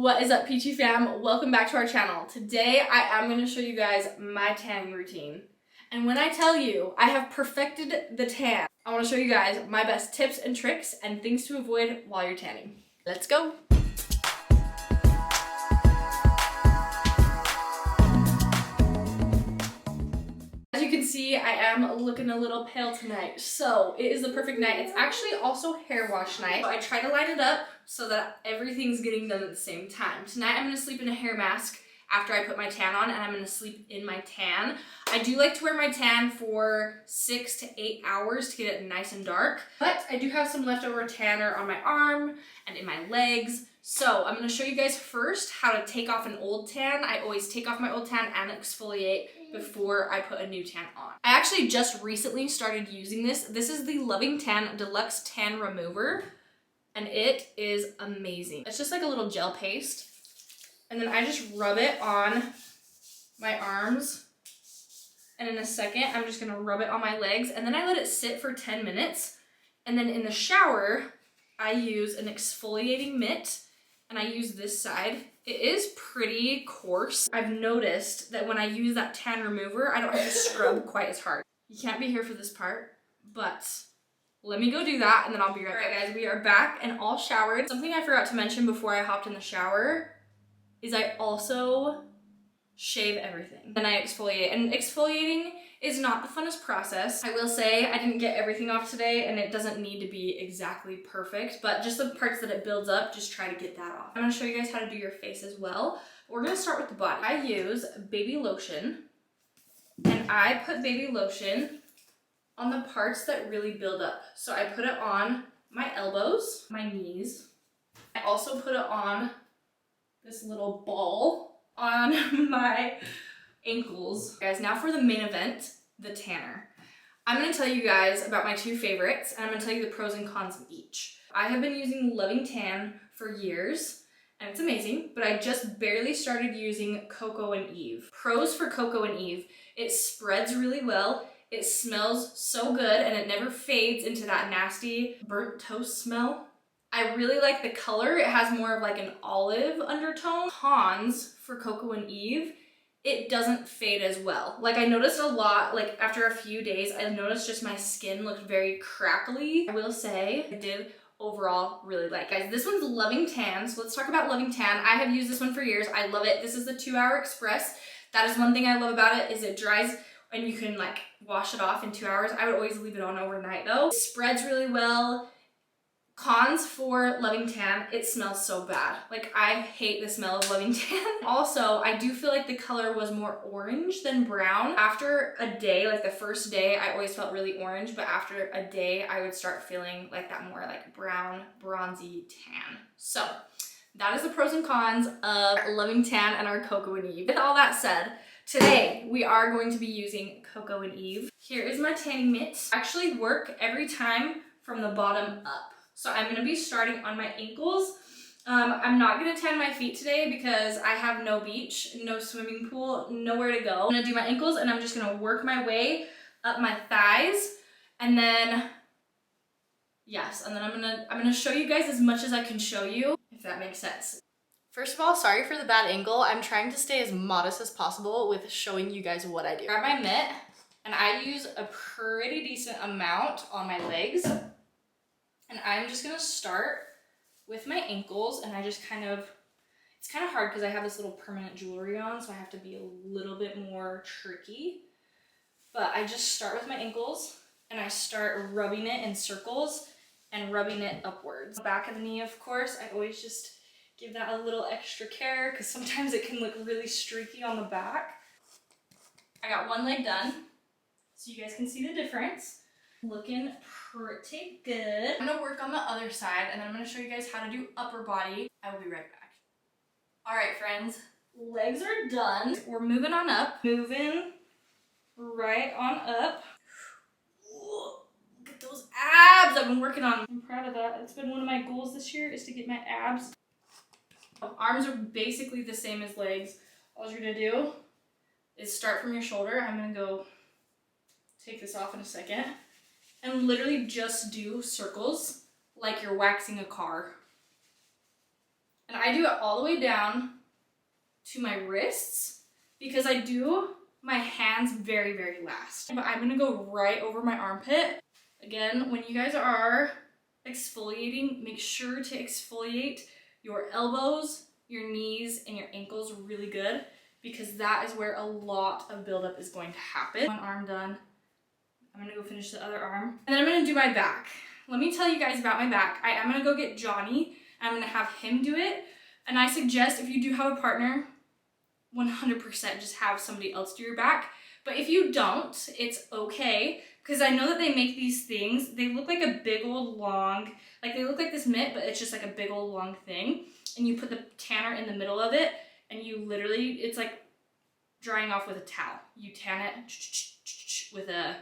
What is up, Peachy fam? Welcome back to our channel. Today I am going to show you guys my tanning routine. And when I tell you I have perfected the tan, I want to show you guys my best tips and tricks and things to avoid while you're tanning. Let's go! As you can see, I am looking a little pale tonight, so it is the perfect night. It's actually also hair wash night. So I try to line it up so that everything's getting done at the same time. Tonight I'm going to sleep in a hair mask after I put my tan on, and I'm going to sleep in my tan. I do like to wear my tan for 6 to 8 hours to get it nice and dark, but I do have some leftover tanner on my arm and in my legs. So I'm going to show you guys first how to take off an old tan. I always take off my old tan and exfoliate before I put a new tan on. I actually just recently started using this. This is the Loving Tan Deluxe Tan Remover, and it is amazing. It's just like a little gel paste, and then I just rub it on my arms, and in a second I'm just gonna rub it on my legs, and then I let it sit for 10 minutes, and then in the shower I use an exfoliating mitt, and I use this side. It is pretty coarse. I've noticed that when I use that tan remover, I don't have to scrub quite as hard. You can't be here for this part, but let me go do that and then I'll be right back. All right guys, we are back and all showered. Something I forgot to mention before I hopped in the shower is I also shave everything. Then I exfoliate, and exfoliating is not the funnest process. I will say I didn't get everything off today and it doesn't need to be exactly perfect, but just the parts that it builds up, just try to get that off. I'm gonna show you guys how to do your face as well. We're gonna start with the body. I use baby lotion, and I put baby lotion on the parts that really build up. So I put it on my elbows, my knees. I also put it on this little ball on my ankles. Guys, now for the main event, the tanner. I'm gonna tell you guys about my two favorites, and I'm gonna tell you the pros and cons of each. I have been using Loving Tan for years, and it's amazing, but I just barely started using Coco and Eve. Pros for Coco and Eve: it spreads really well, it smells so good, and it never fades into that nasty burnt toast smell. I really like the color. It has more of like an olive undertone. Cons for Coco and Eve: it doesn't fade as well. Like I noticed a lot, like after a few days, I noticed just my skin looked very crackly. I will say I did overall really like. Guys, this one's Loving Tan, so let's talk about Loving Tan. I have used this one for years. I love it. This is the 2-hour express. That is one thing I love about it, is it dries and you can like wash it off in 2 hours. I would always leave it on overnight though. It spreads really well. Cons for Loving Tan: it smells so bad. Like I hate the smell of Loving Tan. Also, I do feel like the color was more orange than brown. After a day, like the first day, I always felt really orange, but after a day, I would start feeling like that more like brown, bronzy tan. So that is the pros and cons of Loving Tan and our Coco and Eve. With all that said, today we are going to be using Coco and Eve. Here is my tanning mitt. I actually work every time from the bottom up. So I'm gonna be starting on my ankles. I'm not gonna tan my feet today because I have no beach, no swimming pool, nowhere to go. I'm gonna do my ankles, and I'm just gonna work my way up my thighs, and then yes, and then I'm gonna show you guys as much as I can show you, if that makes sense. First of all, sorry for the bad angle. I'm trying to stay as modest as possible with showing you guys what I do. Grab my mitt, and I use a pretty decent amount on my legs. And I'm just gonna start with my ankles, and I just it's kind of hard because I have this little permanent jewelry on, so I have to be a little bit more tricky. But I just start with my ankles, and I start rubbing it in circles and rubbing it upwards. Back of the knee, of course, I always just give that a little extra care because sometimes it can look really streaky on the back. I got one leg done, so you guys can see the difference. Looking pretty good. I'm gonna work on the other side, and then I'm gonna show you guys how to do upper body. I will be right back. All right, friends, legs are done. We're moving on up. Moving right on up. Look at those abs I've been working on. I'm proud of that. It's been one of my goals this year, is to get my abs. Arms are basically the same as legs. All you're gonna do is start from your shoulder. I'm gonna go take this off in a second. And literally just do circles like you're waxing a car. And I do it all the way down to my wrists because I do my hands very, very last. But I'm gonna go right over my armpit. Again, when you guys are exfoliating, make sure to exfoliate your elbows, your knees, and your ankles really good because that is where a lot of buildup is going to happen. One arm done. I'm gonna go finish the other arm. And then I'm gonna do my back. Let me tell you guys about my back. I am gonna go get Johnny. I'm gonna have him do it. And I suggest if you do have a partner, 100% just have somebody else do your back. But if you don't, it's okay. Because I know that they make these things, they look like a big old long, like they look like this mitt, but it's just like a big old long thing. And you put the tanner in the middle of it, and you literally, it's like drying off with a towel. You tan it with a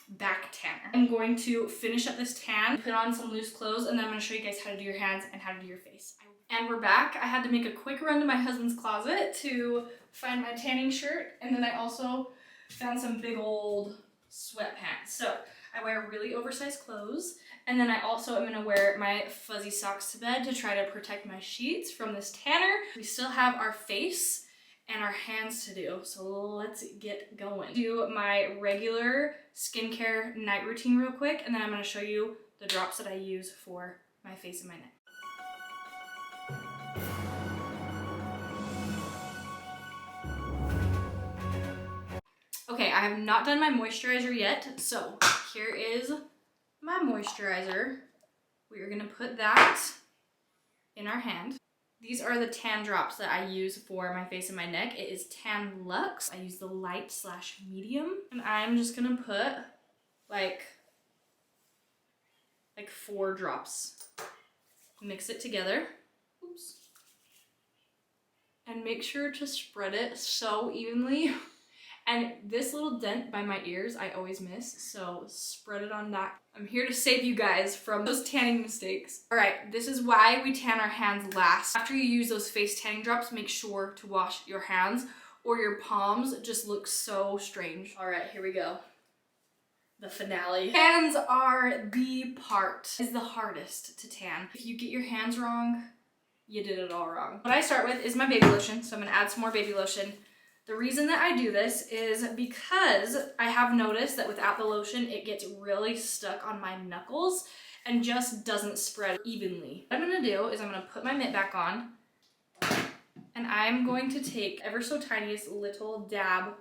back tanner. I'm going to finish up this tan, put on some loose clothes, and then I'm going to show you guys how to do your hands and how to do your face. And we're back. I had to make a quick run to my husband's closet to find my tanning shirt, and then I also found some big old sweatpants. So I wear really oversized clothes, and then I also am gonna wear my fuzzy socks to bed to try to protect my sheets from this tanner. We still have our face and our hands to do, so let's get going. Do my regular skincare night routine real quick, and then I'm gonna show you the drops that I use for my face and my neck. Okay, I have not done my moisturizer yet, so here is my moisturizer. We are gonna put that in our hand. These are the tan drops that I use for my face and my neck. It is Tan Luxe. I use the light/medium, and I'm just gonna put like 4 drops. Mix it together. Oops. And make sure to spread it so evenly. And this little dent by my ears, I always miss, so spread it on that. I'm here to save you guys from those tanning mistakes. All right, this is why we tan our hands last. After you use those face tanning drops, make sure to wash your hands or your palms just look so strange. All right, here we go. The finale. Hands are the part. Is the hardest to tan. If you get your hands wrong, you did it all wrong. What I start with is my baby lotion, so I'm gonna add some more baby lotion. The reason that I do this is because I have noticed that without the lotion, it gets really stuck on my knuckles and just doesn't spread evenly. What I'm gonna do is I'm gonna put my mitt back on, and I'm going to take ever so tiniest little dab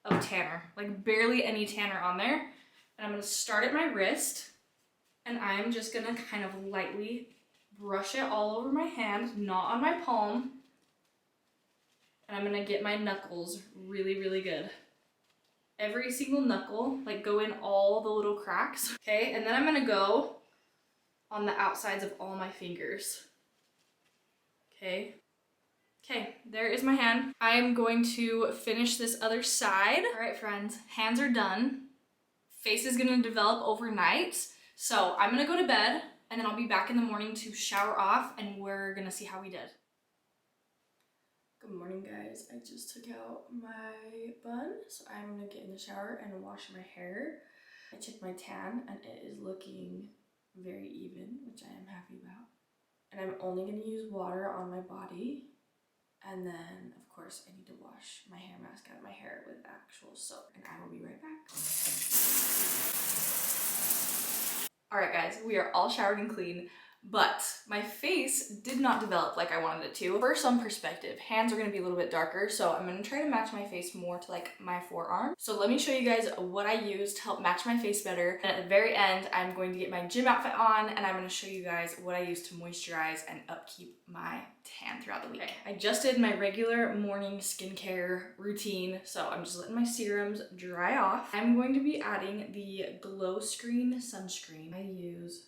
of tanner, like barely any tanner on there. And I'm gonna start at my wrist, and I'm just gonna kind of lightly brush it all over my hand, not on my palm. And I'm gonna get my knuckles really, really good. Every single knuckle, like go in all the little cracks. Okay, and then I'm gonna go on the outsides of all my fingers. Okay. Okay, there is my hand. I'm going to finish this other side. All right, friends, hands are done. Face is gonna develop overnight. So I'm gonna go to bed, and then I'll be back in the morning to shower off, and we're gonna see how we did. Good morning, guys. I just took out my bun, so I'm gonna get in the shower and wash my hair. I checked my tan, and it is looking very even, which I am happy about. And I'm only gonna use water on my body. And then, of course, I need to wash my hair mask out of my hair with actual soap. And I will be right back. All right, guys, we are all showered and clean. But my face did not develop like I wanted it to. For some perspective, hands are gonna be a little bit darker, so I'm gonna try to match my face more to like my forearm. So let me show you guys what I use to help match my face better. And at the very end, I'm going to get my gym outfit on, and I'm gonna show you guys what I use to moisturize and upkeep my tan throughout the week. Okay, I just did my regular morning skincare routine, so I'm just letting my serums dry off. I'm going to be adding the Glow Screen sunscreen. I use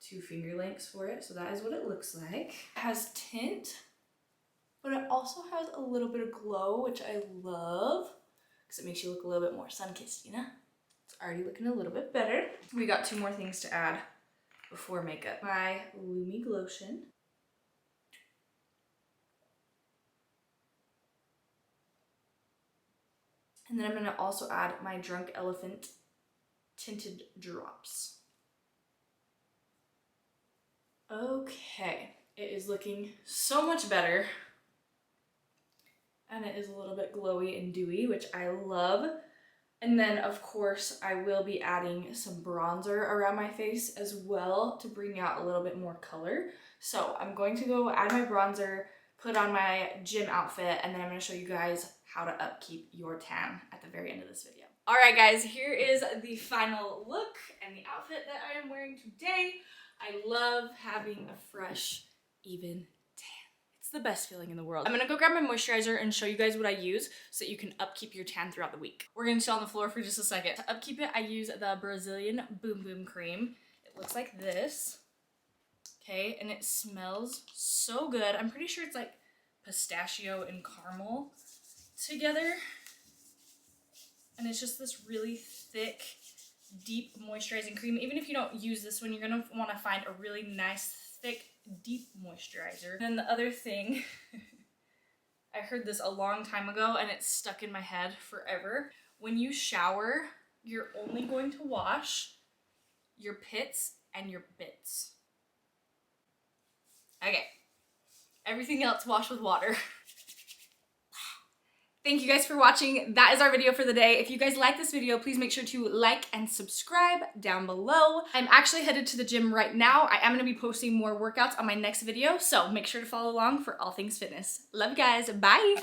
2 finger lengths for it, so that is what it looks like. It has tint, but it also has a little bit of glow, which I love because it makes you look a little bit more sun-kissed, you know? It's already looking a little bit better. We got 2 more things to add before makeup. My Lumi Glotion. And then I'm gonna also add my Drunk Elephant tinted drops. Okay, It is looking so much better. And it is a little bit glowy and dewy, which I love. And then, of course, I will be adding some bronzer around my face as well to bring out a little bit more color. So I'm going to go add my bronzer, put on my gym outfit, and then I'm going to show you guys how to upkeep your tan at the very end of this video. All right, guys, here is the final look and the outfit that I am wearing today. I love having a fresh, even tan. It's the best feeling in the world. I'm gonna go grab my moisturizer and show you guys what I use so that you can upkeep your tan throughout the week. We're gonna chill on the floor for just a second. To upkeep it, I use the Brazilian Boom Boom Cream. It looks like this, okay? And it smells so good. I'm pretty sure it's like pistachio and caramel together. And it's just this really thick, deep moisturizing cream. Even if you don't use this one, you're gonna wanna find a really nice, thick, deep moisturizer. And then the other thing, I heard this a long time ago and it's stuck in my head forever. When you shower, you're only going to wash your pits and your bits. Okay, everything else wash with water. Thank you guys for watching. That is our video for the day. If you guys like this video, please make sure to like and subscribe down below. I'm actually headed to the gym right now. I am going to be posting more workouts on my next video, so make sure to follow along for all things fitness. Love you guys. Bye.